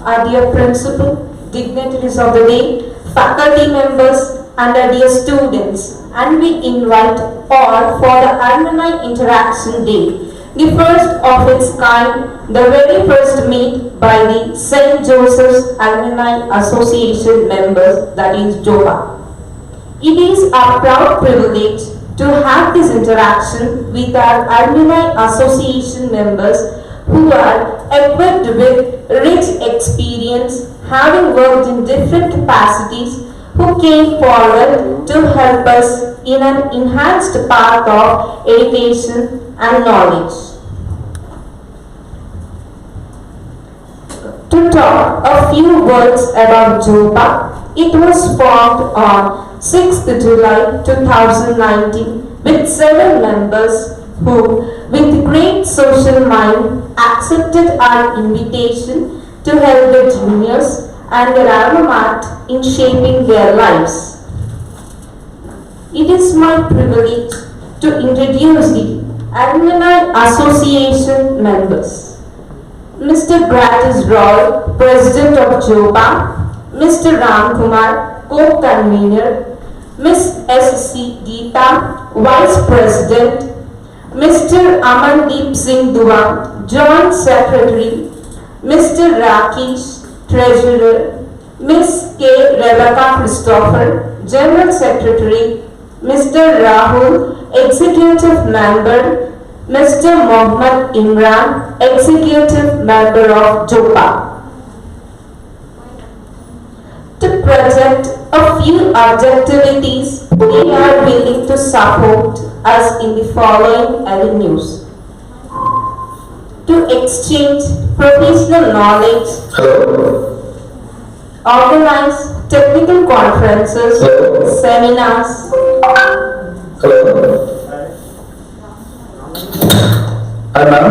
our dear principal, dignitaries of the day, faculty members, and our dear students. And we invite all for the Alumni Interaction Day, the first of its kind, the very first meet by the St. Joseph's Alumni Association members, that is JOBA. It is our proud privilege to have this interaction with our Alumni Association members who are equipped with rich experience, having worked in different capacities, who came forward to help us in an enhanced path of education and knowledge. To talk a few words about JOBA, it was formed on 6th July 2019 with 7 members who, with great social mind, accepted our invitation to help the juniors and their alma mater in shaping their lives. It is my privilege to introduce the Alumni Association members. Mr. Gratis Roy, President of JOBA, Mr. Ram Kumar, Co-Convener, Ms. S.C. Geeta, Vice President, Mr. Amandeep Singh Dua, Joint Secretary, Mr. Rakesh, Treasurer, Ms. K. Rebecca Christopher, General Secretary, Mr. Rahul, Executive Member, Mr. Mohammad Imran, Executive Member of JOBA. To project a few objectivities, we are willing to support us in the following avenues. To exchange professional knowledge, organize technical conferences, seminars, Hi ma'am.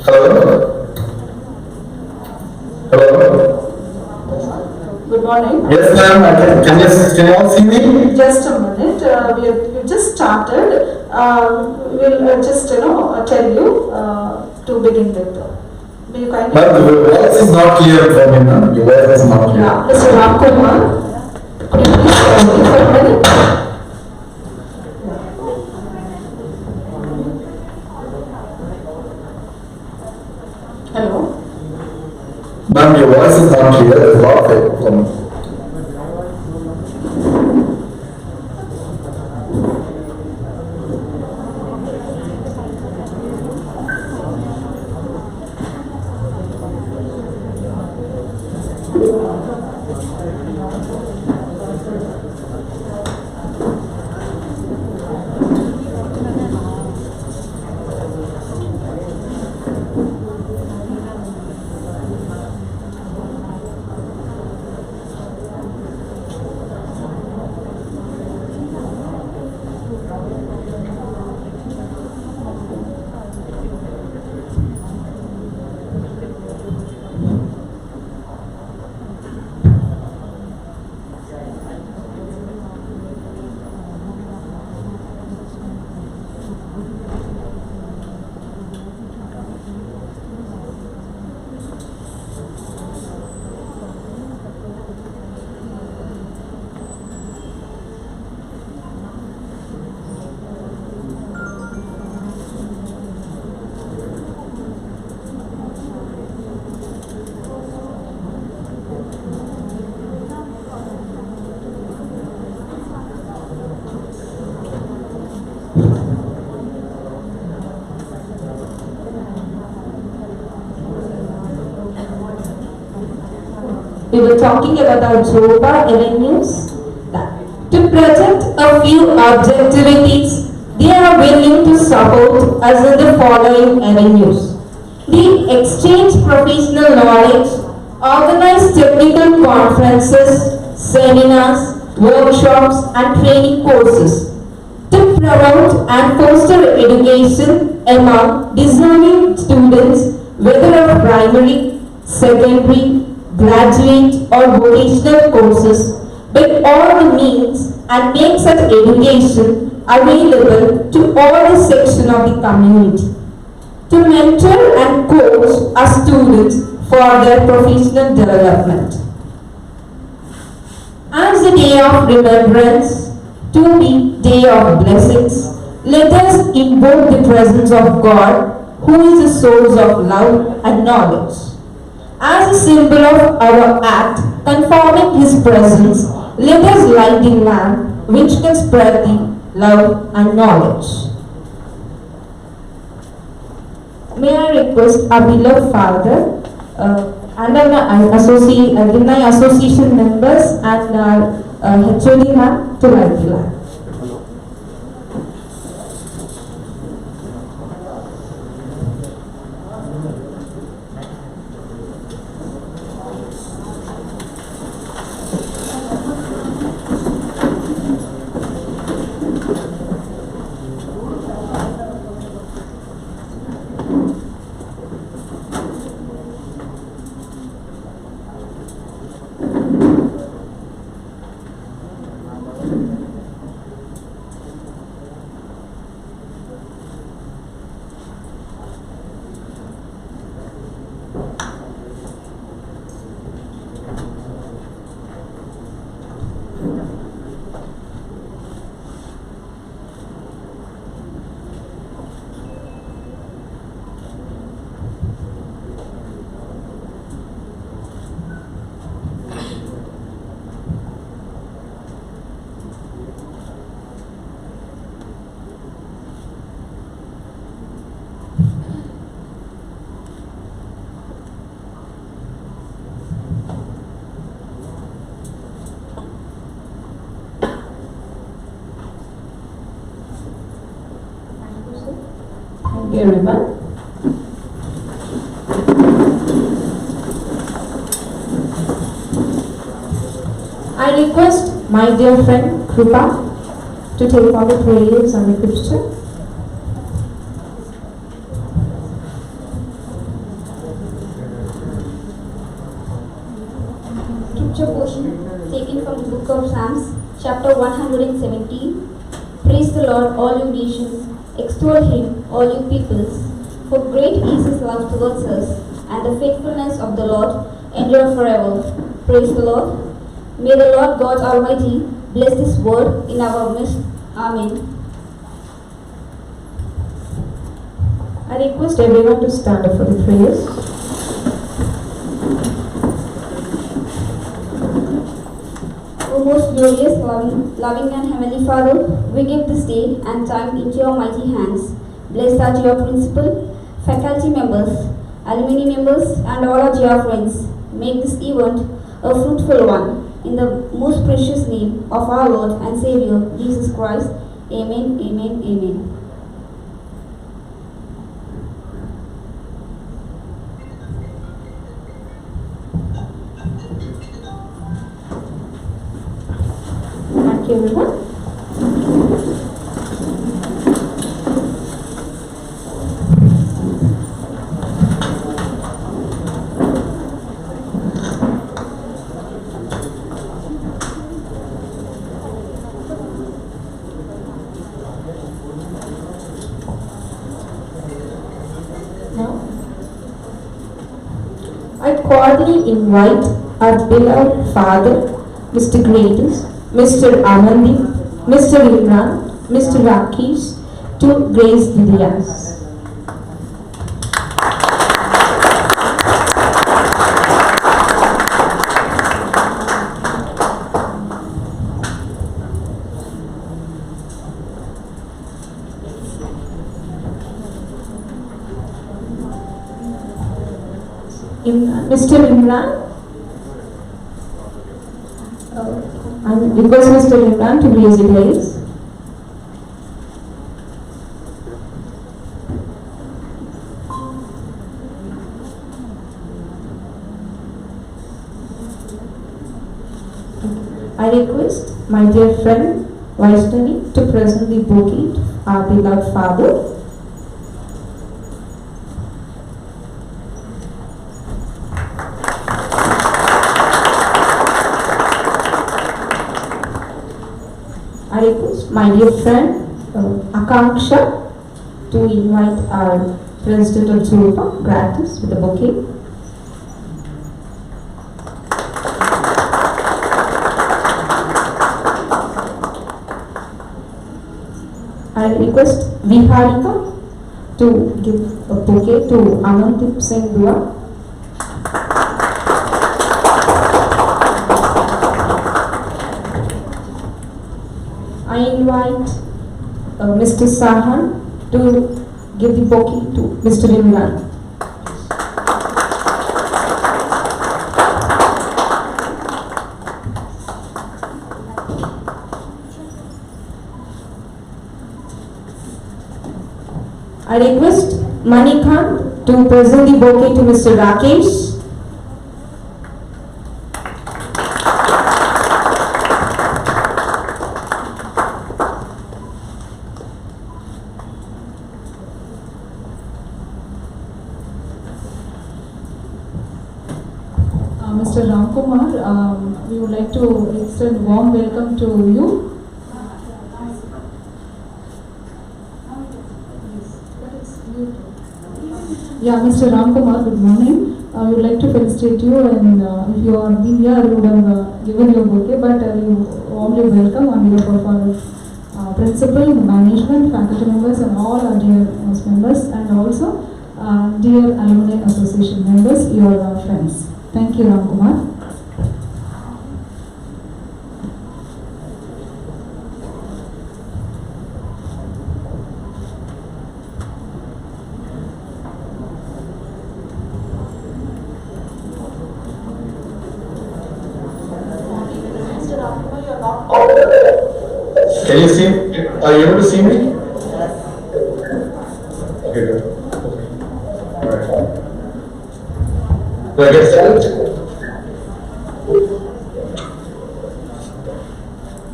Hello. Good morning. Yes ma'am. Can you all see me? Just a minute. We just started. We'll just tell you to begin with. Will you kindly? Ma'am, your voice is not clear for me, ma'am. Your voice is not clear. Yeah, Mr. Ram Kumar, could you please tell me for a minute? Hello. Ma'am, your voice is not clear. There's a lot of echo from me. We were talking about our JOBA avenues. To project a few objectivities, they are willing to support us in the following avenues. We exchange professional knowledge, organize technical conferences, seminars, workshops, and training courses to promote and foster education among deserving students, whether of primary, secondary, graduate or vocational courses, with all the means and make such education available to all the section of the community. To mentor and coach our students for their professional development. As the day of remembrance to be day of blessings, let us invoke the presence of God, who is the source of love and knowledge. As a symbol of our act confirming His presence, let us light the lamp which can spread the love and knowledge. May I request our beloved Father, alumni association members and our HOD ma'am to light the lamp. Thank you, everyone. I request my dear friend Kripa to take all the prayers and the Christian. Scripture portion taken from the book of Psalms, chapter 117. Praise the Lord, all you nations. Extol him, all you peoples. For great is his love towards us, and the faithfulness of the Lord endure forever. Praise the Lord. May the Lord God Almighty bless this word in our midst. Amen. I request everyone to stand up for the prayers. O most glorious, loving and heavenly Father, we give this day and time into your mighty hands. Bless our dear principal, faculty members, alumni members, and all our dear friends. Make this event a fruitful one. In the most precious name of our Lord and Savior, Jesus Christ. Amen, amen, amen. Thank you, everyone. Now, I cordially invite our beloved Father, Mr. Gradis, Mr. Amandi, Mr. Imran, Mr. Rakesh to grace the diyas. Mr. Imran, I request Mr. Imran to raise the glaze. I request my dear friend Vaishnavi to present the bouquet to our beloved Father. I request my dear friend Akanksha to invite our President of Zulfa, gratis, with a bouquet. I request Viharika to give a bouquet to Amandip Singh Dua. I invite Mr. Sahan to give the bouquet to Mr. Imran. I request Manikant to present the bouquet to Mr. Rakesh. Mr. Ramkumar, we would like to extend warm welcome to you. Yeah, Mr. Ramkumar, good morning. We would like to felicitate you, and if you are been here, we would have given you a bouquet, but you warmly welcome on behalf of our principal, management, faculty members, and all our dear house members, and also dear Alumni Association members, your friends. Thank you, Ramkumar. Can you see? Are you able to see me? Okay, good. Alright. Do I get started?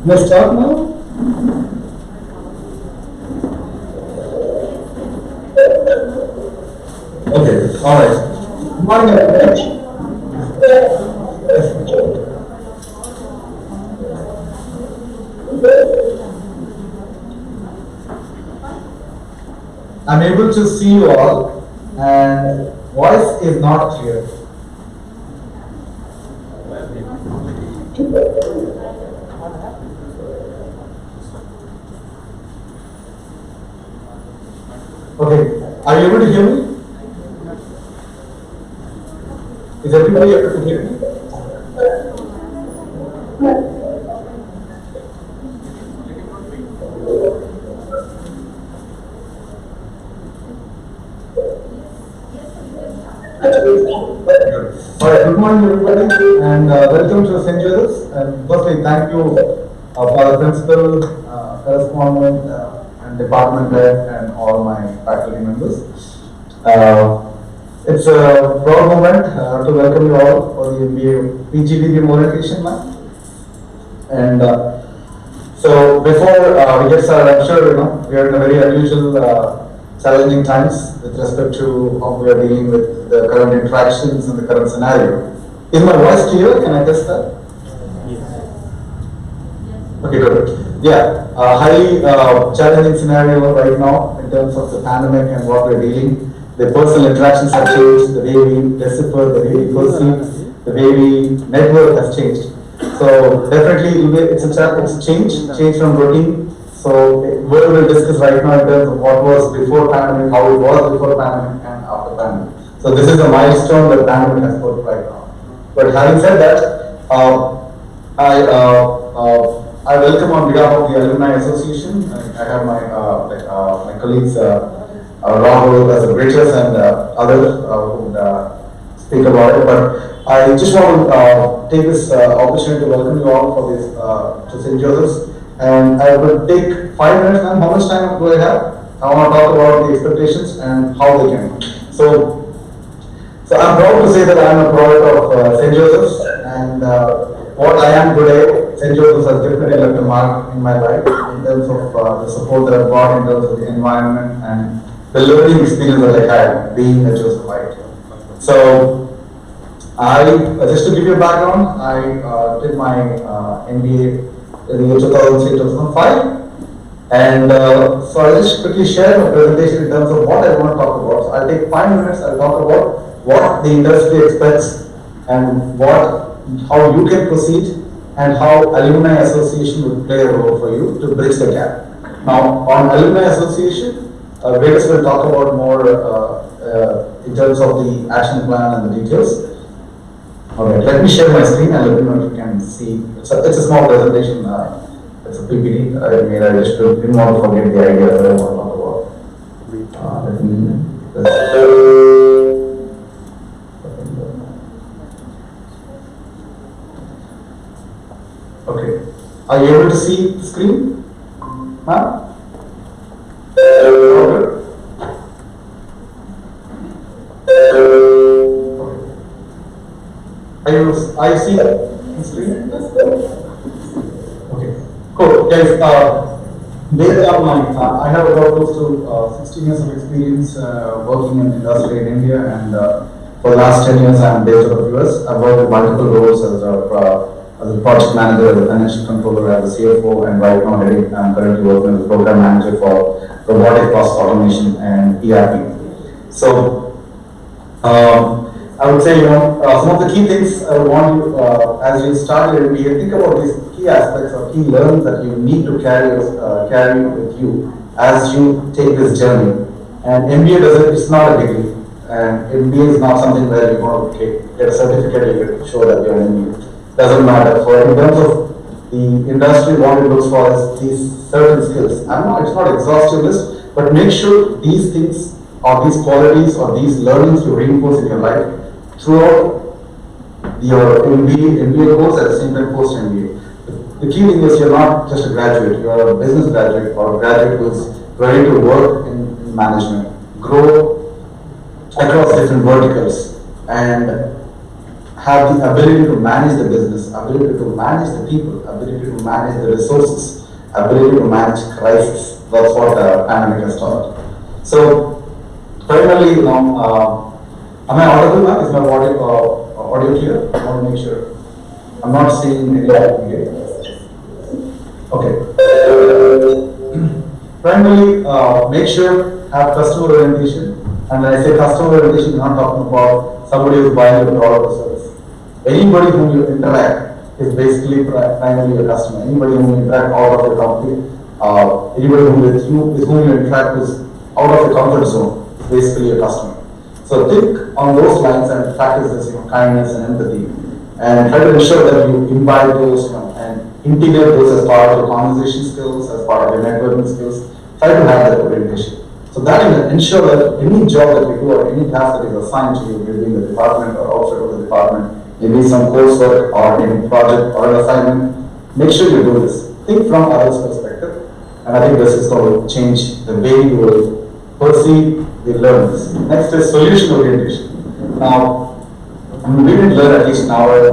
Let's start now. Okay, alright. Good morning, everyone. I'm able to see you all, and voice is not clear. Okay, are you able to hear me? Is everybody able to hear me? Alright, good morning everybody, and welcome to St. Joseph's. And firstly, thank you for the principal, correspondent, and department head, and all my faculty members. It's a proud moment to welcome you all for the MBA PGDBM orientation month. And so before we get started, I'm sure we are in a very unusual, challenging times with respect to how we are dealing with the current interactions and the current scenario. Is my voice clear? Can I test that? Yes. Okay, good. Yeah, highly challenging scenario right now in terms of the pandemic and what we're dealing. The personal interactions have changed, the way we decipher, the way we perceive, the way we network has changed. So definitely it's a change from routine. So what we'll discuss right now in terms of what was before pandemic, how it was before pandemic, and after pandemic. So this is a milestone that pandemic has put right now. But having said that, I welcome on behalf of the Alumni Association. I have my my colleagues Rahul as a Bridges and others who would speak about it. But I just want to take this opportunity to welcome you all for this to St. Joseph's. And I will take 5 minutes, ma'am. How much time do I have? I want to talk about the expectations and how they can. So I'm proud to say that I am a product of St. Joseph's, and what I am today, St. Joseph's has definitely left a mark in my life in terms of the support that I've got, in terms of the environment and the learning experience that I had being a Josephite. So just to give you a background, I did my MBA in the year 2003-2005, and so I'll just quickly share my presentation in terms of what I want to talk about. So I'll take 5 minutes. I'll talk about what the industry expects and how you can proceed, and how Alumni Association would play a role for you to bridge the gap. Now, on Alumni Association, Vedas will talk about more in terms of the action plan and the details. Alright, let me share my screen and let me know if you can see. It's a small presentation, it's a PPT I made. I just didn't want to forget the idea that I want to talk about. Let me. Okay, are you able to see the screen? Huh? I see the screen. Okay, cool. Guys, based on my, I have about close to 16 years of experience working in industry in India, and for the last 10 years I'm based out of US. I've worked in multiple roles as a project manager, as a financial controller, as a CFO, and right now I'm currently working as a program manager for robotic process automation and ERP. So, I would say, some of the key things I would want you, as you start your MBA, think about these key aspects or key learnings that you need to carry with you as you take this journey. And MBA it's not a degree, and MBA is not something where you're going to get a certificate you show that you're an MBA. Doesn't matter. For in terms of the industry, what it looks for is these certain skills. It's not exhaustive list, but make sure these things or these qualities or these learnings you reinforce in your life throughout your MBA course, at the same time post MBA. The key thing is you're not just a graduate, you're a business graduate or a graduate who's ready to work in management, grow across different verticals, and have the ability to manage the business, ability to manage the people, ability to manage the resources, ability to manage crisis. That's what pandemic has taught. So, primarily, am I audible now? Is my audio clear? I want to make sure. I'm not seeing any audio. Okay. Primarily, make sure have customer orientation. And when I say customer orientation, I'm not talking about somebody who's buying your product or service. Anybody whom you interact is basically primarily your customer. Anybody whom you interact out of your company, anybody whom you interact is out of your comfort zone, is basically your customer. So think on those lines and practice this, kindness and empathy, and try to ensure that you imbibe those, and integrate those as part of your conversation skills, as part of your networking skills. Try to have that orientation. So that will ensure that any job that you do or any task that is assigned to you within the department or outside of the department, maybe some coursework or any project or an assignment, make sure you do this. Think from others' perspective, and I think this is going to change the way you will perceive the learners. Next is solution orientation. Now, we didn't learn, at least in our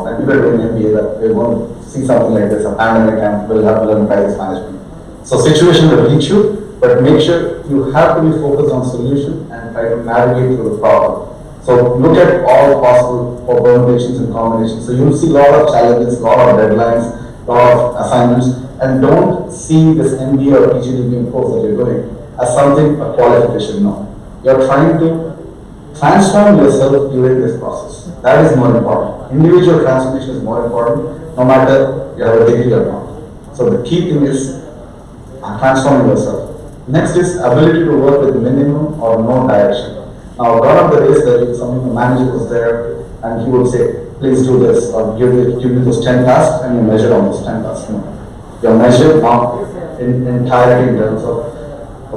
when we were doing MBA, that we're going to see something like this, a pandemic, and we'll have to learn crisis management. So situation will reach you, but make sure you have to be focused on solution and try to navigate through the problem. So look at all possible permutations and combinations. So you'll see a lot of challenges, a lot of deadlines, a lot of assignments, and don't see this MBA or PGDBM course that you're doing as something, a qualification. No. You're trying to transform yourself during this process. That is more important. Individual transformation is more important, no matter you have a degree or not. So the key thing is transforming yourself. Next is ability to work with minimum or no direction. Now, one of the days that the manager was there and he would say, please do this, or give me those 10 tasks and you measure on those 10 tasks. No. You're measured now in entirety in terms of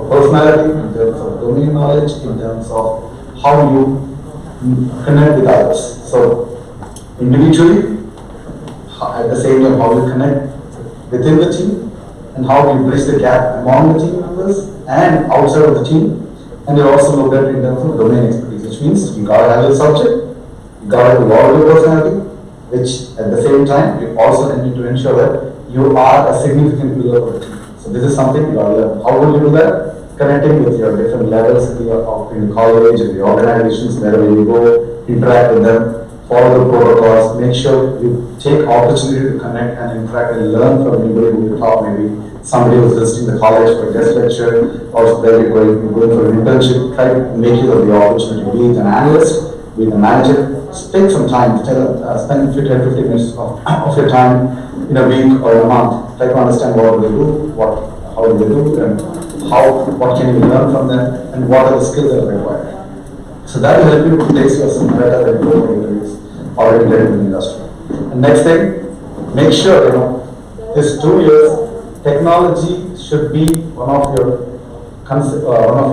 personality, in terms of domain knowledge, in terms of how you connect with others. So, individually, at the same time, how you connect within the team, and how you bridge the gap among the team members and outside of the team. And you also look at in terms of domain expertise, which means you gotta have your subject, you gotta evolve your personality, which at the same time, you also need to ensure that you are a significant pillar of the team. So this is something you gotta learn. How will you do that? Connecting with your different levels in the college, in the organizations, wherever you go, interact with them, follow the protocols, make sure you take opportunity to connect and interact and learn from anybody who you talk, maybe somebody who's visiting the college for a guest lecture, or there you're going for an internship. Try to make use of the opportunity, be it an analyst, be it a manager. Take some time, spend 10-15 minutes of your time in a week or in a month. Try to understand what they do, what how do they do, and what can you learn from them, and what are the skills that are required. So that will help you to place yourself better in global interviews already get into the industry. And next thing, make sure, this 2 years, technology should be one of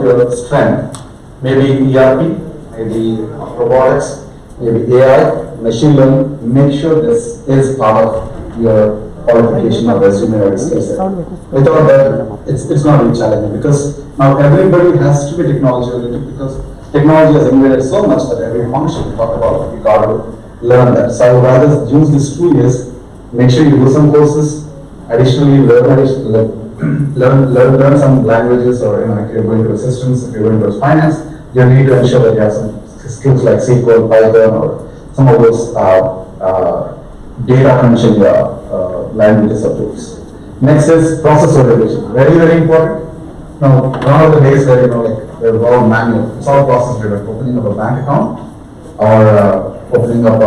your strength. Maybe ERP, maybe robotics, maybe AI, machine learning. Make sure this is part of your qualification or resume or skill set. Without that, it's not really challenging, because now everybody has to be technology oriented, because technology has invaded so much that every function we talk about, you got to learn that. So I would rather use these 2 years, make sure you do some courses, additionally learn some languages, or if you're going to systems, if you're going to finance, you need to ensure that you have some skills like SQL, Python, or some of those data crunching languages or tools. Next is process orientation, very, very important. Now, one of the days where we're all manual, it's all process driven. Opening up a bank account, or opening up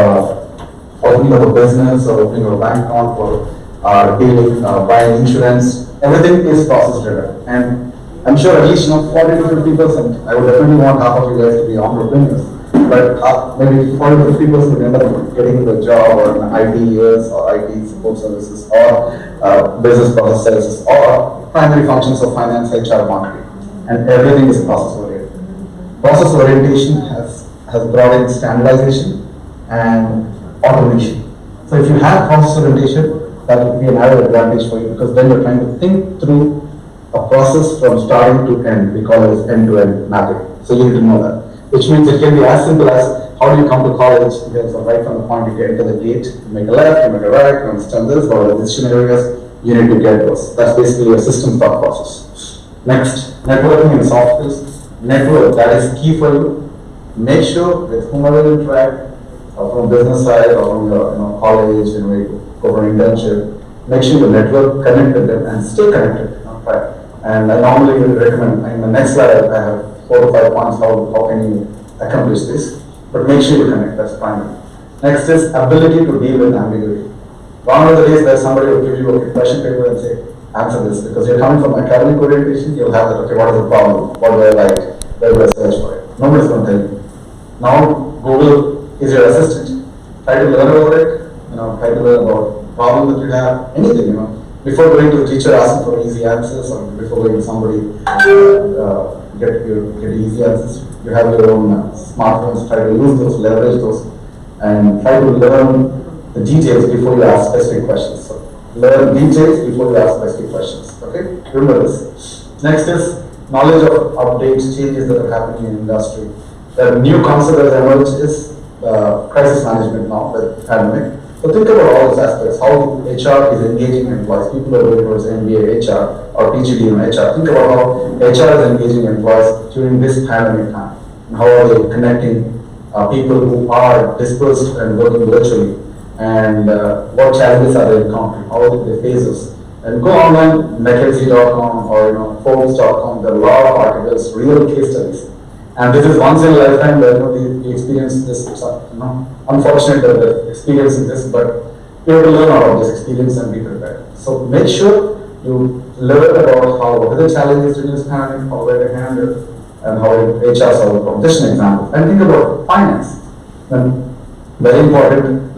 a business, or opening up a bank account for dealing, buying insurance, everything is process driven. And I'm sure at least 40 to 50%. I would definitely want half of you guys to be entrepreneurs, but maybe 40 to 50% would end up getting into a job or an IT or IT support services, or business process services, or primary functions of finance, HR, marketing, and everything is process oriented. Process orientation has brought in standardization and automation. So if you have process orientation, that will be an added advantage for you, because then you're trying to think through a process from starting to end. We call it end-to-end mapping. So you need to know that. Which means it can be as simple as, how do you come to college? So right from the point you get into the gate, you make a left, you make a right, you understand this, what are the decision areas, you need to get those. That's basically your system thought process. Next, networking and soft skills. Network, that is key for you. Make sure with whomever you interact, or from business side, or from your college, you go for an internship, make sure you network, connect with them, and stay connected. Right. And I normally will recommend, in the next slide, I have 4 to 5 points how can you accomplish this, but make sure you connect, that's primary. Next is ability to deal with ambiguity. One of the days where somebody will give you a question paper and say, answer this, because you're coming from academic orientation, you'll have that, okay, what is the problem? What do I like? Where do I search for it? Nobody's going to tell you. Now, Google is your assistant. Try to learn about it, try to learn about problem that you have, anything, Before going to the teacher asking for easy answers, or before going to somebody get easy answers, you have your own smartphones. Try to use those, leverage those, and try to learn the details before you ask specific questions. So learn details before you ask specific questions. Okay, remember this. Next is knowledge of updates, changes that are happening in industry. The new concept that has emerged is crisis management now with pandemic. So think about all these aspects, how HR is engaging employees. People are going towards MBA HR or PGD in HR. Think about how HR is engaging employees during this pandemic time. And how are they connecting people who are dispersed and working virtually, and what challenges are they encountering, how do they face this. And go online, McKinsey.com or Forbes.com, there are a lot of articles, real case studies. And this is once in a lifetime where we experience this. Unfortunate that we're experiencing this, but you have to learn out of this experience and be prepared. So make sure you learn about what are the challenges during this pandemic, how they handle, and how HR solve the problem. Just an example. And think about finance. And very important.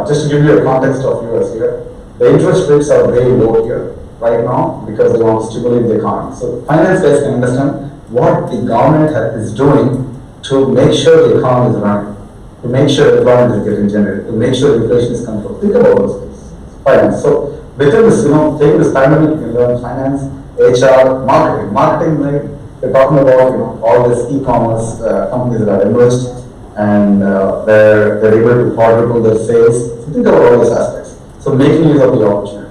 Just to give you a context of US here, the interest rates are very low here right now because they want to stimulate the economy. So finance guys can understand what the government is doing to make sure the economy is running, to make sure employment is getting generated, to make sure inflation is controlled. Think about those things. Finance. So within this, taking this pandemic, you can learn finance, HR, marketing. Marketing, like we're talking about, all these e-commerce companies that have emerged, and they're able to quadruple their sales. So think about all these aspects. So making use of the opportunity.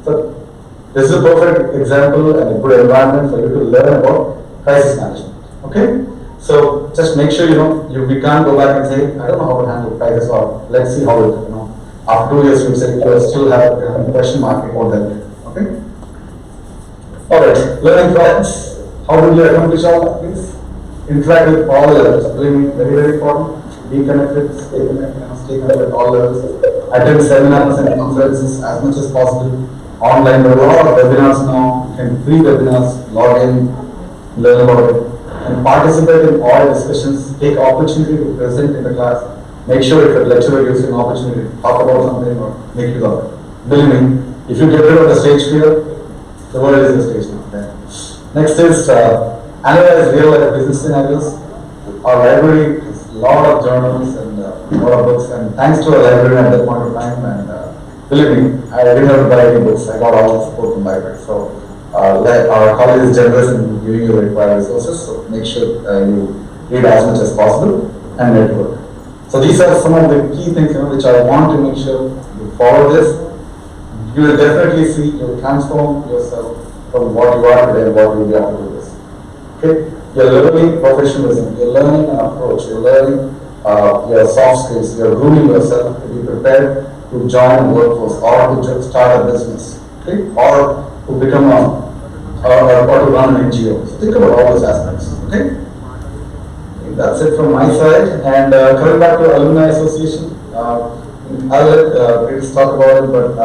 So this is a perfect example and a good environment for you to learn about crisis management. Okay? So just make sure we can't go back and say, I don't know how to handle crisis, or let's see how it, after 2 years you say you still have a question mark before that. Okay? Alright, learning friends. How will you accomplish all of this? Interact with all levels. Very, very important. Be connected, stay connected with all levels. Attend seminars and conferences as much as possible. online. There are a lot of webinars now. You can free webinars, log in, learn about it, and participate in all discussions. Take opportunity to present in the class. Make sure if a lecturer gives you an opportunity to talk about something or make use of it. Believe me, if you get rid of the stage fear, the world is the stage now. Okay. Next is analyze real life business scenarios. Our library has a lot of journals and a lot of books, and thanks to our librarian at that point of time, and believe me, I didn't have to buy any books. I got all the support from the library. So our college is generous in giving you the required resources. So make sure you read as much as possible and network. So these are some of the key things which I want to make sure you follow this. You will definitely see you will transform yourself from what you are today and what you will be after this. Okay? You're learning professionalism, you're learning an approach, you're learning your soft skills, you're grooming yourself to be prepared to join a workforce or to start a business, okay? Or to become or to run an NGO. So think about all those aspects, okay? That's it from my side. And coming back to Alumni Association, I'll let Chris talk about it, but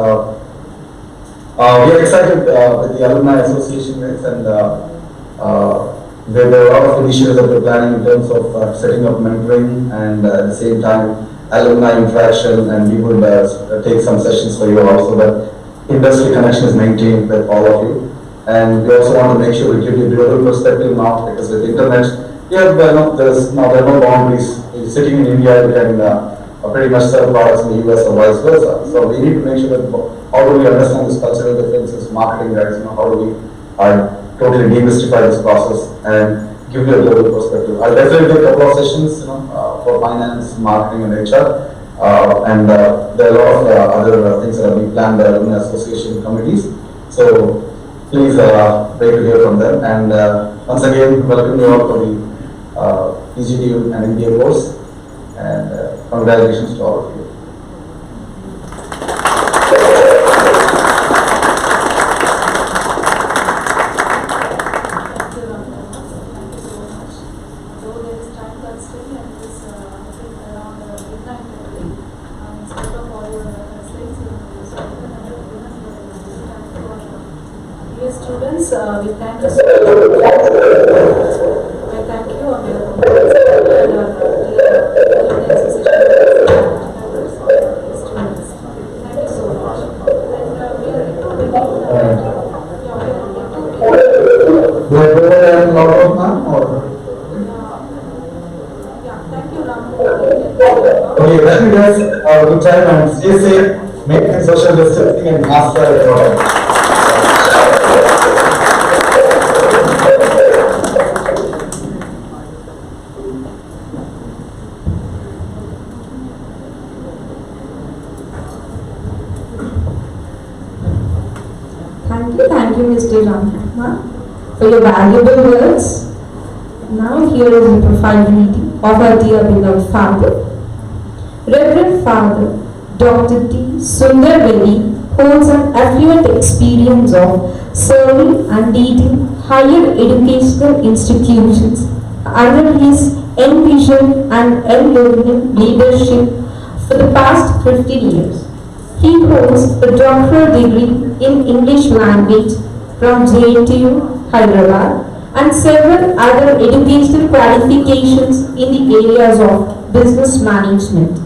we are excited with the Alumni Association, guys, and there were a lot of initiatives that we're planning in terms of setting up mentoring and at the same time alumni interaction, and we would take some sessions for you also that industry connection is maintained with all of you. And we also want to make sure we give you global perspective now, because with internet, there are no boundaries. Sitting in India, you can pretty much sell products in the US or vice versa. So we need to make sure that how do we understand this cultural differences, marketing guys, how do we totally demystify this process and give you a global perspective. I'll definitely take a couple of sessions, for finance, marketing, and HR. And there are a lot of other things that are being planned by Alumni Association committees. So please wait to hear from them. And once again, welcome you all for the PGDU and MBA course. And congratulations to all of you. Students, we thank you so much. I thank you on behalf of the students. Thank you so much. And we are Do I go ahead and log out now, or? thank you, Ram. Okay, let me guys have a good time and stay safe, maintain social distancing, and mask the Thank you, Mr. Ramkumar, for your valuable words. Now here is a profile reading of our dear beloved father. Reverend Father Dr. T. Sundar Reddy holds an affluent experience of serving and leading higher educational institutions under his envision and enduring leadership for the past 15 years. He holds a doctoral degree in English language from JNTU, Hyderabad, and several other educational qualifications in the areas of business management.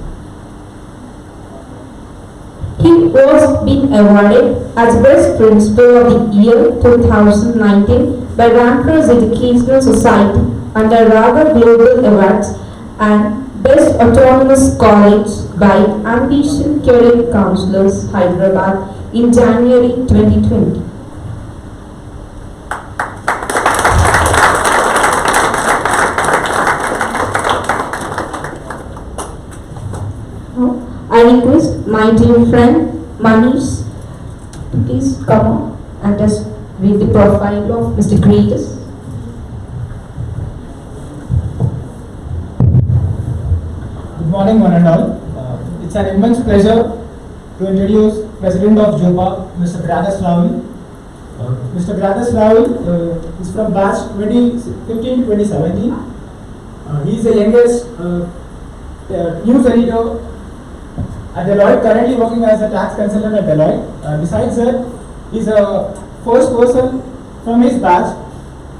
He was being awarded as Best Principal of the Year 2019 by Ramprose Educational Society under Raga Global Awards and Best Autonomous College by Ambition Career Counselors, Hyderabad in January 2020. Now, I request my dear friend Manish to please come on and just read the profile of Mr. Greatest. Good morning, one and all. It's an immense pleasure to introduce President of JOPA, Mr. Gragas Rahul. Mr. Gragas Rahul is from batch 2015-2017. He is the youngest news editor at Deloitte, currently working as a tax consultant at Deloitte. Besides that, is a first person from his batch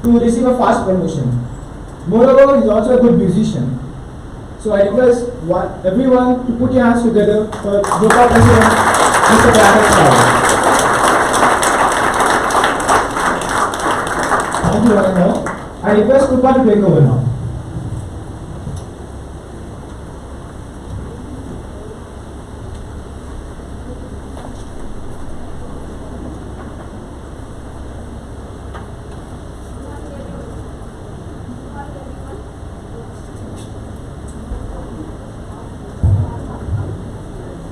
to receive a fast promotion. Moreover, he is also a good musician. So I request everyone to put your hands together for Jopa President, Mr. Bragas Rao. Thank you, one and all. I request Krupa to take over now.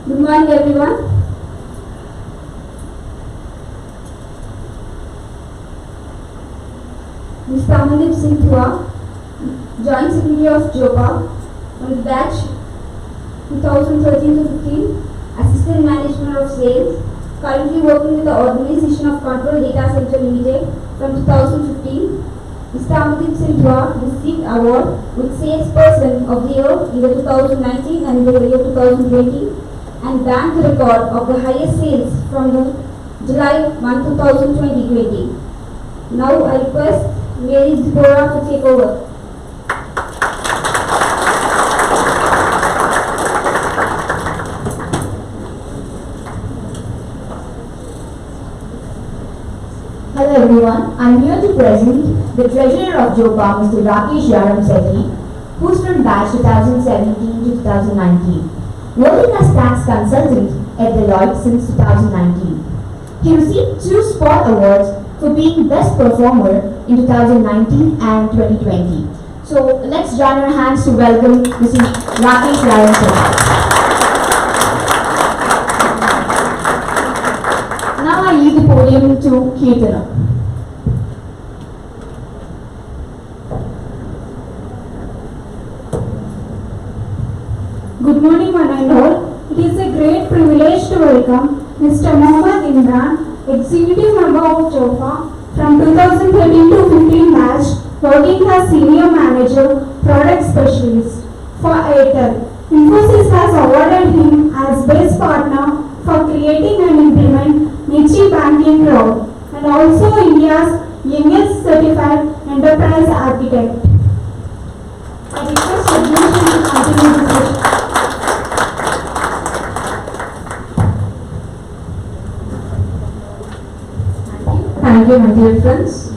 Good morning, everyone. Mr. Amandeep Singh Thua, Joint Secretary of JOPA, from the batch 2013 to 15, Assistant Management of Sales, currently working with the Organization of Control Data Center Limited from 2015. Mr. Amandeep Singh Thua received award with Salesperson of the Year in the 2019 and in the year 2020. And banked the record of the highest sales from the July 1, 2020. Now I request Mary Zipporah to take over. Hello everyone, I am here to present the Treasurer of JOPA, Mr. Rakesh Yaramsetti, who is from batch 2017 to 2019. Working as tax consultant at Deloitte since 2019. He received 2 Spot Awards for being Best Performer in 2019 and 2020. So let's join our hands to welcome Mr. Rakesh Yaramsetti. Now I leave the podium to Kirtana. Good morning, one and all. It is a great privilege to welcome Mr. Mohammad Imran, Executive Member of JOPA, from 2013 to 15 batch, working as Senior Manager, Product Specialist for Airtel. Infosys has awarded him as Best Partner for creating and implement Niche Banking Cloud, and also India's youngest certified enterprise architect. I request Rajneesh to continue the session. Thank you, my dear friends.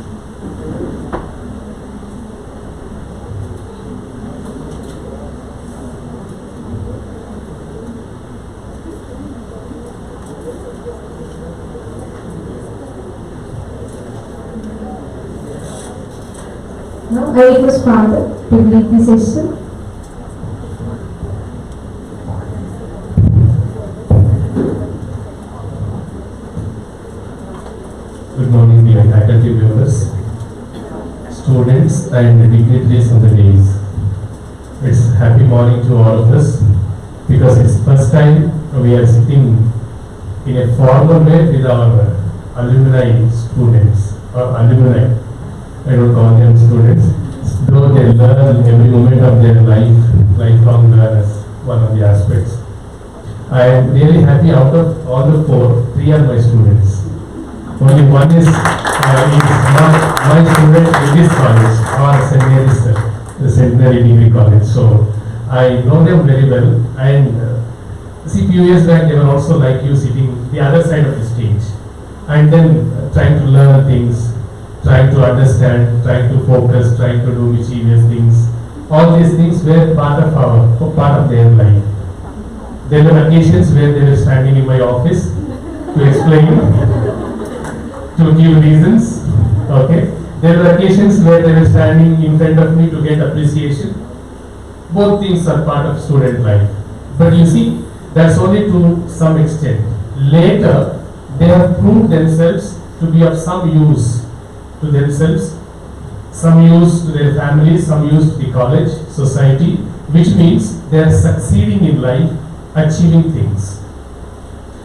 Now I request Father to lead the session. Good morning, dear faculty members, students and dignitaries on the days. It's happy morning to all of us because it's first time we are sitting in a formal way with our alumni students or alumni. I don't call them students, though they learn every moment of their lifelong learners, one of the aspects. I am really happy out of all the 4, 3 are my students. Only one is not my student in this college or St. Mary's, the Centenary Degree College. So I know them very well, and see, few years back they were also like you, sitting the other side of the stage and then trying to learn things, trying to understand, trying to focus, trying to do mischievous things. All these things were part of their life. There were occasions where they were standing in my office to explain to give reasons. Okay. There were occasions where they were standing in front of me to get appreciation. Both things are part of student life. But you see, that's only to some extent. Later, they have proved themselves to be of some use to themselves, some use to their families, some use to the college, society, which means they are succeeding in life, achieving things.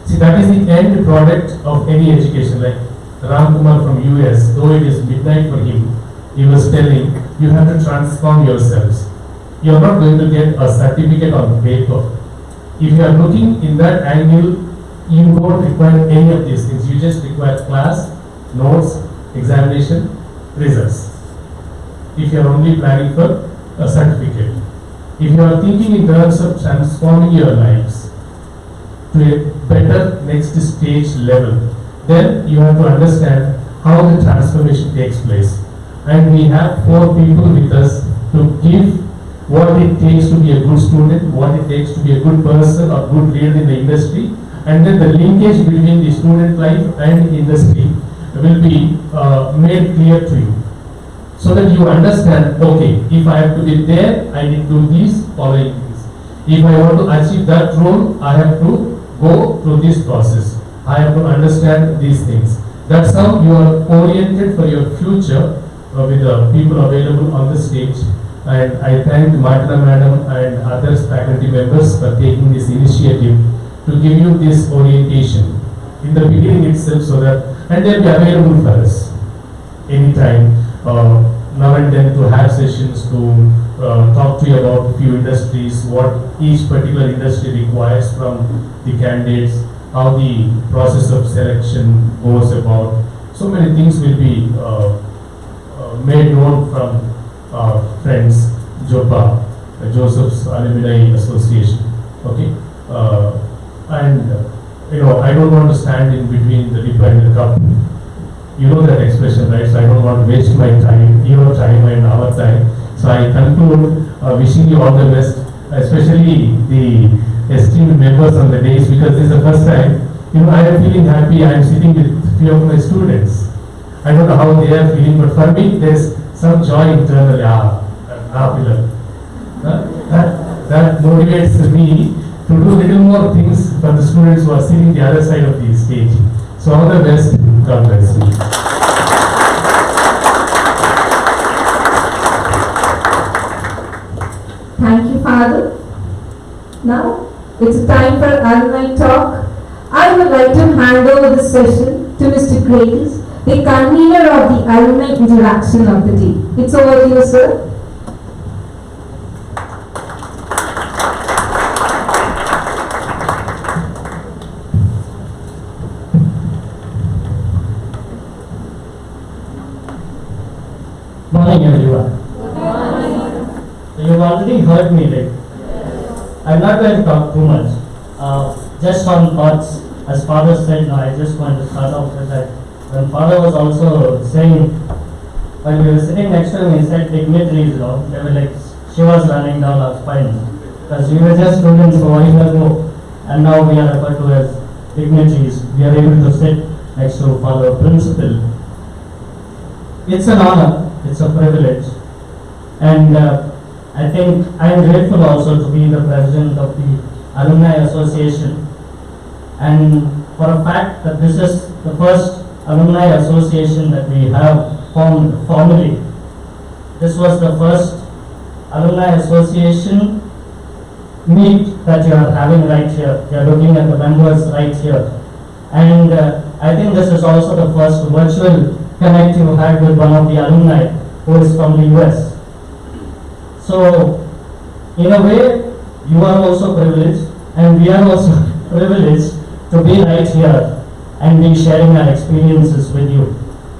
See, that is the end product of any education. Like Ram Kumar from US, though it is midnight for him, he was telling, you have to transform yourselves. You are not going to get a certificate on paper. If you are looking in that angle, you don't require any of these things. You just require class, notes, examination, results. If you are only planning for a certificate. If you are thinking in terms of transforming your lives to a better next stage level, then you have to understand how the transformation takes place. And we have 4 people with us to give what it takes to be a good student, what it takes to be a good person or good leader in the industry, and then the linkage between the student life and industry will be made clear to you. So that you understand, okay, if I have to be there, I need to do these following things. If I want to achieve that role, I have to go through this process. I have to understand these things. That's how you are oriented for your future with the people available on the stage. And I thank Martina Madam and other faculty members for taking this initiative to give you this orientation in the beginning itself, so that, and they'll be available for us anytime, now and then, to have sessions to talk to you about few industries, what each particular industry requires from the candidates, how the process of selection goes about. So many things will be made known from friends, JOPA, Joseph's Alumni Association. Okay, and I don't want to stand in between the dipper and the cup. You know that expression, right? So I don't want to waste my time, your time and our time. So I conclude wishing you all the best, especially the esteemed members on the days, because this is the first time. I am feeling happy. I am sitting with few of my students. I don't know how they are feeling, but for me, there's some joy internally. That motivates me to do little more things for the students who are sitting the other side of the stage. So all the best. God bless you. Thank you, Father. Now, it's time for alumni talk. I would like to hand over the session to Mr. Graves, the convener of the alumni interaction of the day. It's over to you, sir. Morning, everyone. You've already heard me, right? I'm not going to talk too much. Just some thoughts. As Father said, I just want to start off with that. When Father was also saying, when we were sitting next to him, he said dignitaries, they were like shivers running down our spines. Because we were just students a while ago, and now we are referred to as dignitaries. We are able to sit next to Father Principal. It's an honor, it's a privilege. And I think I am grateful also to be the president of the Alumni Association. And for a fact that this is the first Alumni Association that we have formed formally. This was the first Alumni Association meet that you are having right here. You are looking at the members right here. And I think this is also the first virtual connect you had with one of the alumni who is from the US. So, in a way, you are also privileged, and we are also privileged to be right here and be sharing our experiences with you.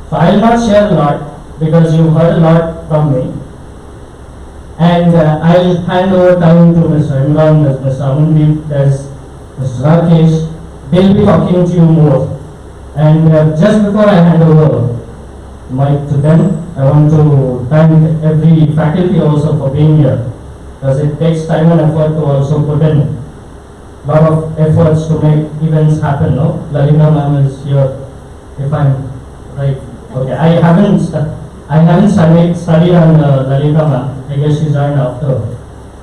So, I will not share a lot because you heard a lot from me. And I will hand over time to Mr. Imran, Mr. Amandeep, there's Mr. Rakesh. They'll be talking to you more. And just before I hand over mic to them, I want to thank every faculty also for being here, because it takes time and effort to also put in a lot of efforts to make events happen. No, Lalita ma'am is here, if I'm right. Okay, I haven't studied on Lalita ma'am. I guess she joined after,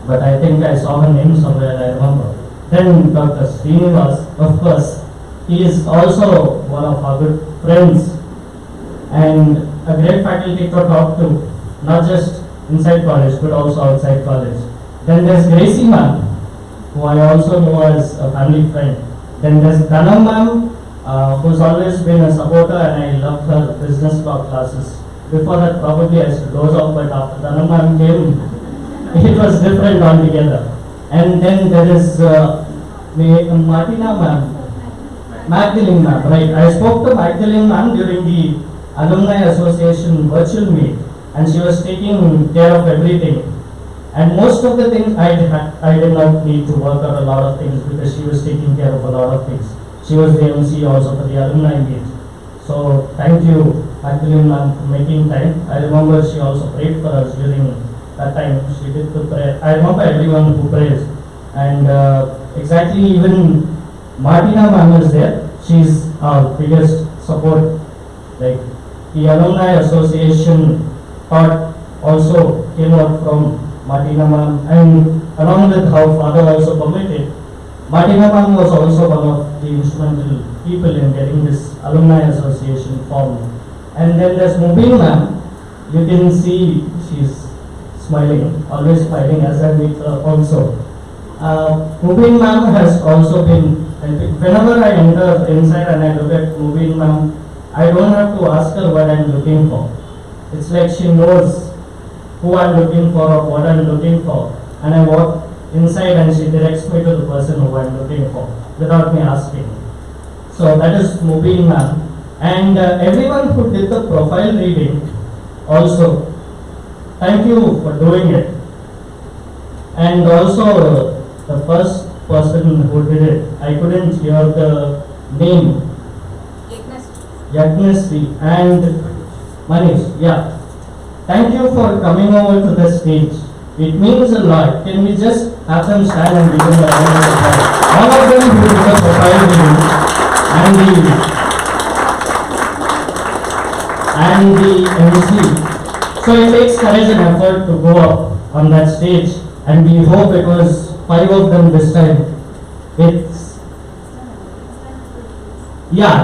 but I think I saw her name somewhere. I remember. Then Dr. Srinivas, of course, he is also one of our good friends and a great faculty to talk to, not just inside college but also outside college. Then there's Gracie ma'am, who I also know as a family friend. Then there's Dhanam ma'am, who's always been a supporter, and I loved her business law classes. Before that probably I used to doze off, but after Dhanam ma'am came, it was different altogether. And then there is Martina ma'am. Magdalene ma'am, right. I spoke to Magdalene ma'am during the Alumni Association virtual meet, and she was taking care of everything. And most of the things I did not need to work on a lot of things because she was taking care of a lot of things. She was the MC also for the alumni meet. So thank you, Magdalene ma'am, for making time. I remember she also prayed for us during that time. She did the prayer. I remember everyone who prays. And exactly even Martina ma'am is there. She's our biggest support. Like the Alumni Association thought also came out from Martina ma'am, and along with how father also permitted, Martina ma'am was also one of the instrumental people in getting this Alumni Association formed. And then there's Mubin ma'am. You can see she's smiling, always smiling as I meet her also. Mubin ma'am has also been, whenever I enter inside and I look at Mubin ma'am, I don't have to ask her what I'm looking for. It's like she knows who I'm looking for or what I'm looking for. And I walk inside and she directs me to the person who I'm looking for without me asking. So that is Mubin ma'am. And everyone who did the profile reading also, thank you for doing it. And also the first person who did it, I couldn't hear the name. Yagnesri and Manish, yeah. Thank you for coming over to the stage. It means a lot. Can we just have them stand and give them a round of applause? All of them who did the profile reading and the MC. So it takes courage and effort to go up on that stage, and we hope it was 5 of them this time.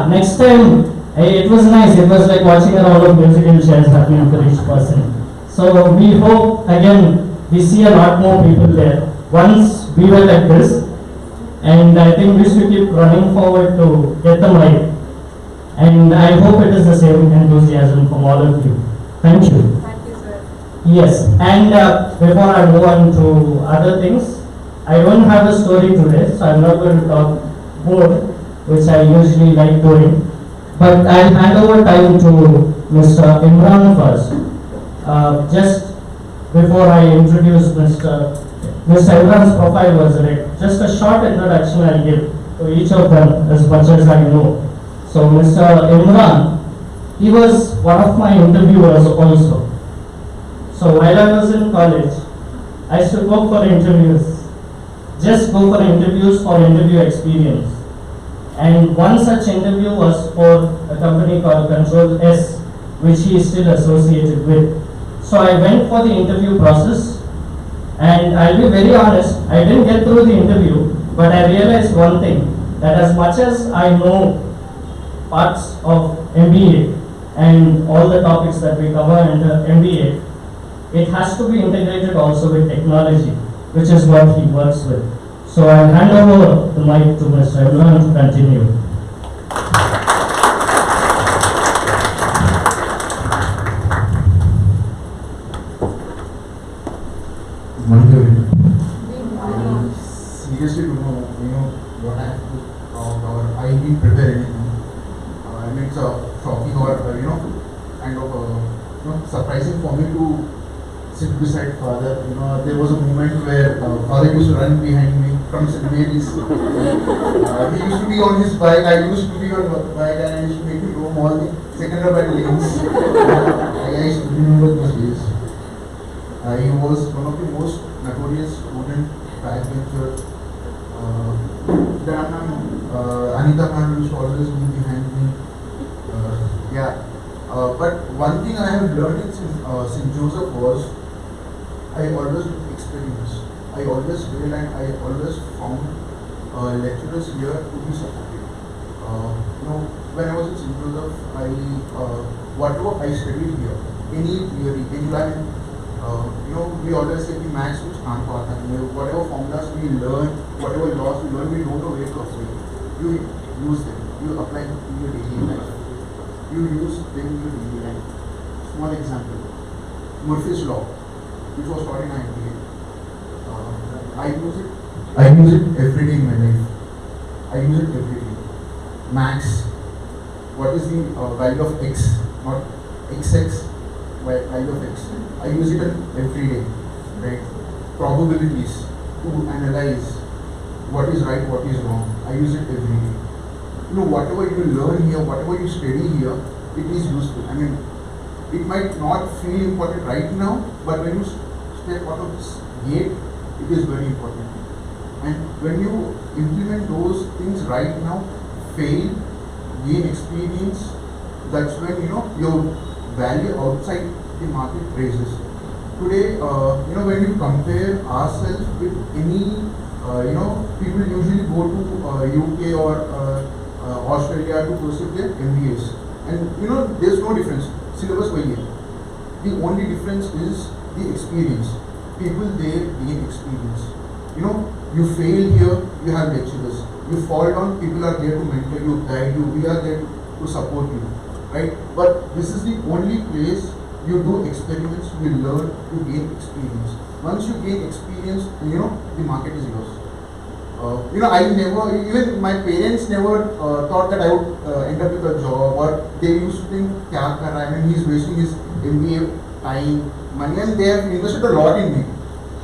Next time it was nice. It was like watching a round of musical chairs happening for each person. So we hope again we see a lot more people there once we were like this, and I think we should keep running forward to get them right. And I hope it is the same enthusiasm from all of you. Thank you. Thank you, sir. Yes, and before I move on to other things, I don't have a story today, so I'm not going to talk more, which I usually like doing. But I'll hand over time to Mr. Imran first. Just before I introduce Mr. Imran's profile was read, just a short introduction I'll give to each of them as much as I know. So Mr. Imran, he was one of my interviewers also. So while I was in college, I used to go for interviews. Just go for interviews for interview experience. And one such interview was for a company called Control S, which he is still associated with. So I went for the interview process, and I'll be very honest, I didn't get through the interview, but I realized one thing, that as much as I know parts of MBA and all the topics that we cover in the MBA, it has to be integrated also with technology, which is what he works with. So I'll hand over the mic to Mr. Imran to continue. Good morning. Seriously, what I have to talk or I didn't prepare anything. I mean, it's a shocking or kind of surprising for me to sit beside father. There was a moment where father used to run behind me from St. Mary's. He used to be on his bike, I used to be on my bike, and I used to make him roam all the second-hand lanes. I used to remember those days. He was one of the most notorious student backbencher. Then Anita ma'am used to always be behind me. But one thing I have learned in St. Joseph was I always took experience. I always read and I always found lecturers here to be supportive. When I was in St. Joseph, whatever I studied here, any theory, any line, we always say the maths which can't pass, and whatever formulas we learn, whatever laws we learn, we don't know where to apply. You use them, you apply them in your daily life. You use them in your daily life. Small example, Murphy's Law, which was taught in IMBA. I use it every day in my life. I use it every day. max, what is the value of x, not xx, value of x. I use it every day, right? Probabilities to analyze what is right, what is wrong. I use it every day. You know, whatever you learn here, whatever you study here, it is useful. I mean, it might not feel important right now, but when you step out of this gate, it is very important. And when you implement those things right now, fail, gain experience, that's when, you know, your value outside the market raises. Today, you know, when we compare ourselves with any, you know, people usually go to UK or Australia to pursue their MBAs. And, you know, there's no difference. Syllabus by year. The only difference is the experience. People there gain experience. You know, you fail here, you have lecturers. You fall down, people are there to mentor you, guide you. We are there to support you, right? But this is the only place you do experiments, you learn, you gain experience. Once you gain experience, you know, the market is yours. You know, I never, even my parents never thought that I would end up with a job, or they used to think, kya kar raha hai? I mean, he's wasting his MBA time, money, and they have invested a lot in me,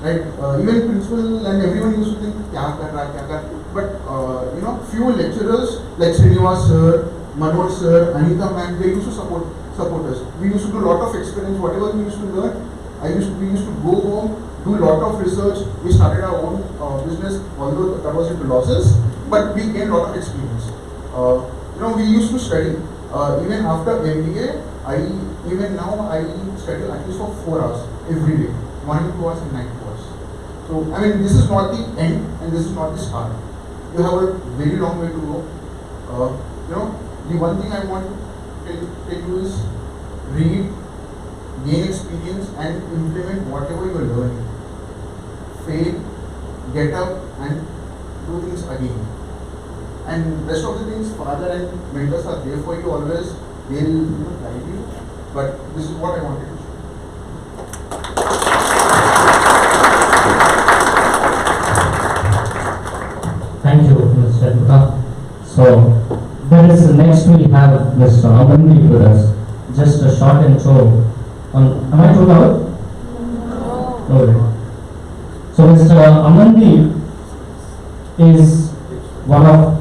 right? Even principal and everyone used to think, kya kar raha, kya kar. But, you know, few lecturers like Srinivas sir, Manoj sir, Anita ma'am, they used to support us. We used to do a lot of experiments, whatever we used to learn, we used to go home, do a lot of research. We started our own business, although that was into losses, but we gained a lot of experience. You know, we used to study. Even after MBA, even now I study at least for 4 hours every day, morning 2 hours and night 2 hours. So, I mean, this is not the end and this is not the start. You have a very long way to go. You know, the one thing I want to tell you is read, gain experience and implement whatever you are learning. Fail, get up and do things again. And rest of the things, father and mentors are there for you always. They will, you know, guide you. But this is what I wanted to show. Thank you, Mr. Gupta. So, next we have Mr. Amandi with us. Just a short intro on, am I too loud? No. Okay. So Mr. Amandi is one of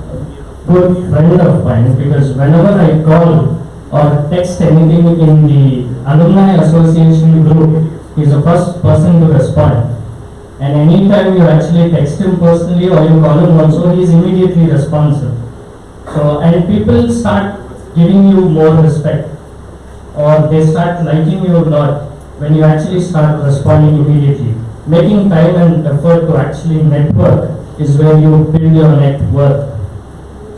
good friend of mine, because whenever I call or text anything in the Alumni Association group, he's the first person to respond. And anytime you actually text him personally or you call him also, he is immediately responsive. So, and people start giving you more respect, or they start liking you a lot when you actually start responding immediately. Making time and effort to actually network is where you build your net worth.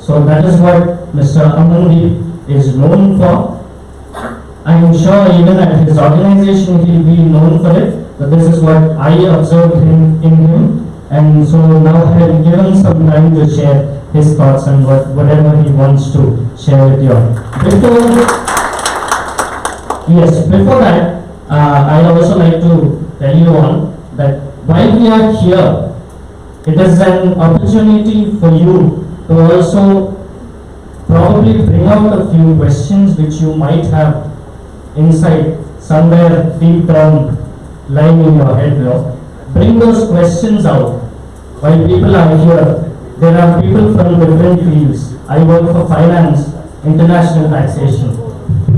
So that is what Mr. Amandi is known for. I am sure even at his organization he will be known for it, but this is what I observed in him, and so now I have given some time to share his thoughts and whatever he wants to share with you. Before that, I also like to tell you all that while we are here, it is an opportunity for you to also probably bring out a few questions which you might have inside somewhere deep down lying in your head. Bring those questions out. While people are here, there are people from different fields. I work for finance, international taxation.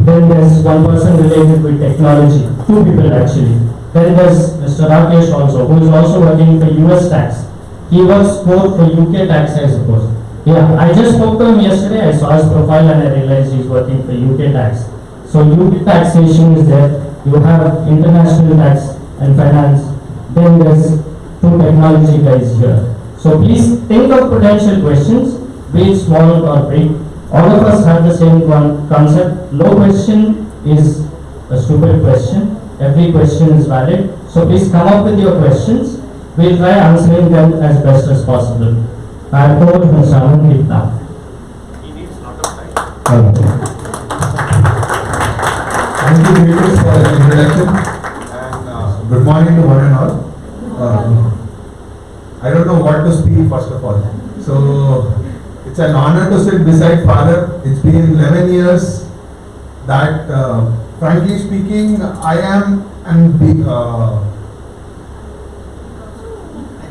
Then there's one person related with technology, 2 people actually. Then there's Mr. Rakesh also, who is also working for US tax. He works both for UK tax, I suppose. Yeah, I just spoke to him yesterday. I saw his profile and I realized he's working for UK tax. So UK taxation is there. You have international tax and finance. Then there's 2 technology guys here. So please think of potential questions, be it small or big. All of us have the same concept. No question is a stupid question. Every question is valid. So please come up with your questions. We'll try answering them as best as possible. I'll go to Mr. Amandi now. He needs a lot of time. Thank you, Vikas, for the introduction. And good morning to one and all. I don't know what to speak first of all. So It's an honor to sit beside father. It's been 11 years that, frankly speaking, I am an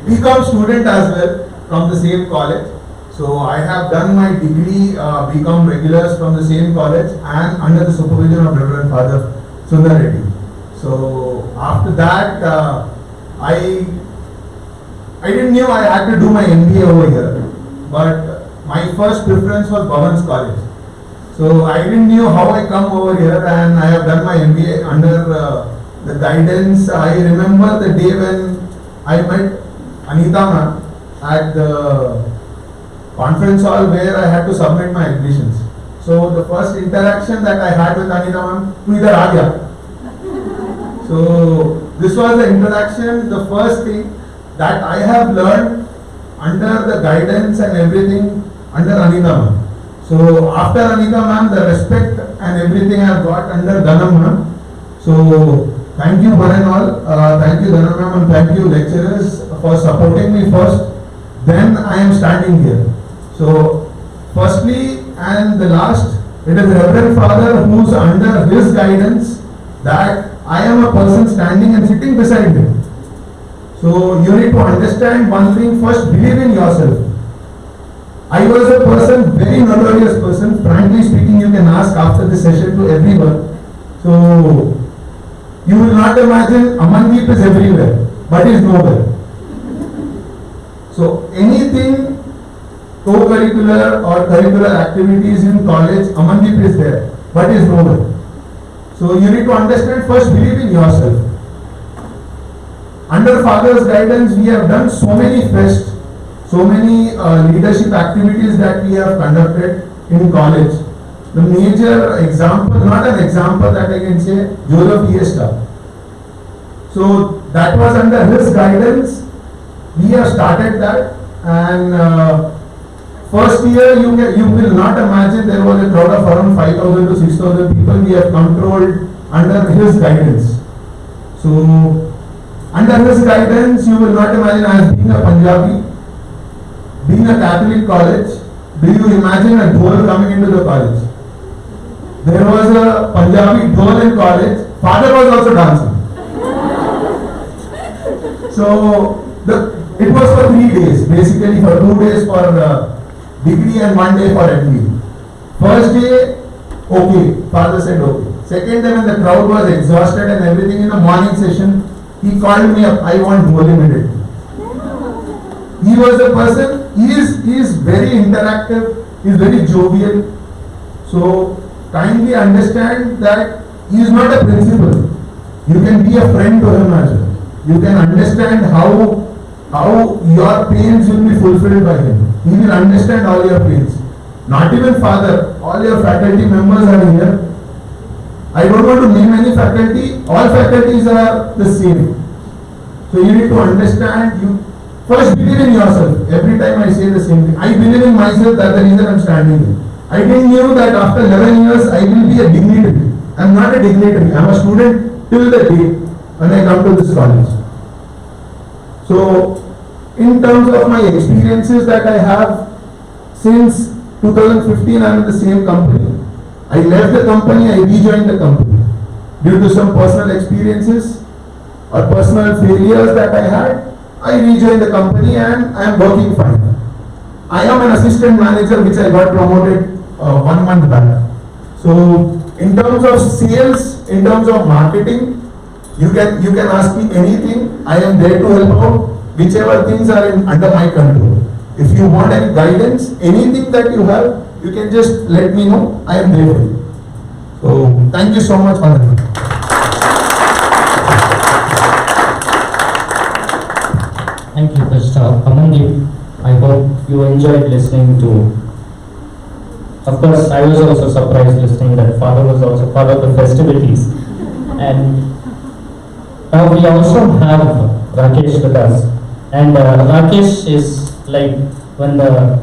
BCom student as well from the same college. So I have done my degree BCom regulars from the same college and under the supervision of Reverend Father Sundar Reddy. So after that, I didn't know I had to do my MBA over here, but my first preference was Bhavan's College. So I didn't know how I come over here, and I have done my MBA under the guidance. I remember the day when I met Anita ma'am at the conference hall where I had to submit my admissions. So the first interaction that I had with Anita ma'am, "Tu idhar aa gaya." So this was the introduction, the first thing that I have learned under the guidance and everything under Anita ma'am. So after Anita ma'am, the respect and everything I have got under Dhanam ma'am. So thank you one and all. Thank you Dhanam ma'am and thank you lecturers for supporting me first. Then I am standing here. So firstly and the last, it is Reverend Father who's under his guidance that I am a person standing and sitting beside him. So you need to understand one thing first, believe in yourself. I was a person, very notorious person, frankly speaking, you can ask after this session to everyone. So you will not imagine Amandeep is everywhere, but is nowhere. So anything co-curricular or curricular activities in college, Amandeep is there, but is nowhere. So you need to understand first, believe in yourself. Under Father's guidance, we have done so many fests, so many leadership activities that we have conducted in college. The major example, not an example that I can say, Joseph Fiesta. So that was under his guidance. We have started that, and first year you will not imagine there was a crowd of around 5,000 to 6,000 people. We have controlled under his guidance. So under his guidance, you will not imagine, as being a Punjabi, being a Catholic college, do you imagine a dhol coming into the college? There was a Punjabi dhol in college. Father was also dancing. So it was for 3 days, basically for 2 days for degree and 1 day for MBA. First day, okay, father said okay. Second day when the crowd was exhausted and everything, in the morning session, he called me up, I want dhol immediately. He was a person, he is very interactive, he is very jovial. So kindly understand that he is not a principal. You can be a friend to him as well. You can understand how your pains will be fulfilled by him. He will understand all your pains. Not even father, all your faculty members are here. I don't want to name any faculty, all faculties are the same. So you need to understand, you first believe in yourself. Every time I say the same thing. I believe in myself, that's the reason I am standing here. I didn't know that after 11 years I will be a dignitary. I am not a dignitary, I am a student till the day when I come to this college. So in terms of my experiences that I have, since 2015 I am in the same company. I left the company, I rejoined the company. Due to some personal experiences or personal failures that I had, I rejoined the company and I am working fine. I am an assistant manager which I got promoted 1 month back. So in terms of sales, in terms of marketing, you can ask me anything. I am there to help out, whichever things are under my control. If you want any guidance, anything that you have, you can just let me know. I am there for you. So thank you so much, Father. Thank you, Mr. Amandeep. I hope you enjoyed listening to. Of course, I was also surprised listening that Father was also part of the festivities. And now we also have Rakesh with us. And Rakesh is like when the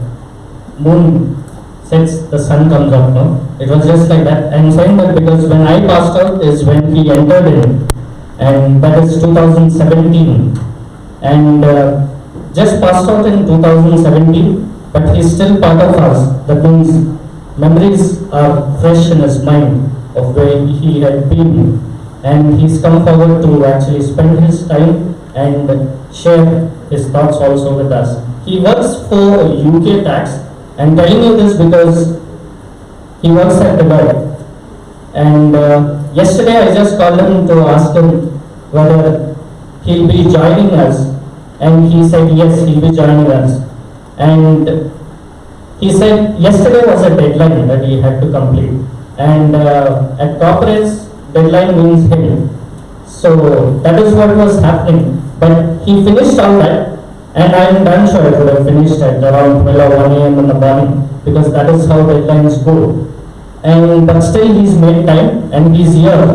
moon sets, the sun comes up, no? It was just like that. I'm saying that because when I passed out is when he entered in, and that is 2017. And just passed out in 2017, but he's still part of us. That means memories are fresh in his mind of where he had been, and he's come forward to actually spend his time and share his thoughts also with us. He works for UK Tax. I'm telling you this because he works at Deloitte. And yesterday I just called him to ask him whether he'll be joining us, and he said yes, he'll be joining us. And he said yesterday was a deadline that he had to complete, and at corporates deadline means him. So that is what was happening. But he finished all that, and I am damn sure I would have finished at around 12 or 1 a.m. in the morning, because that is how deadlines go. And but still he's made time and he's here.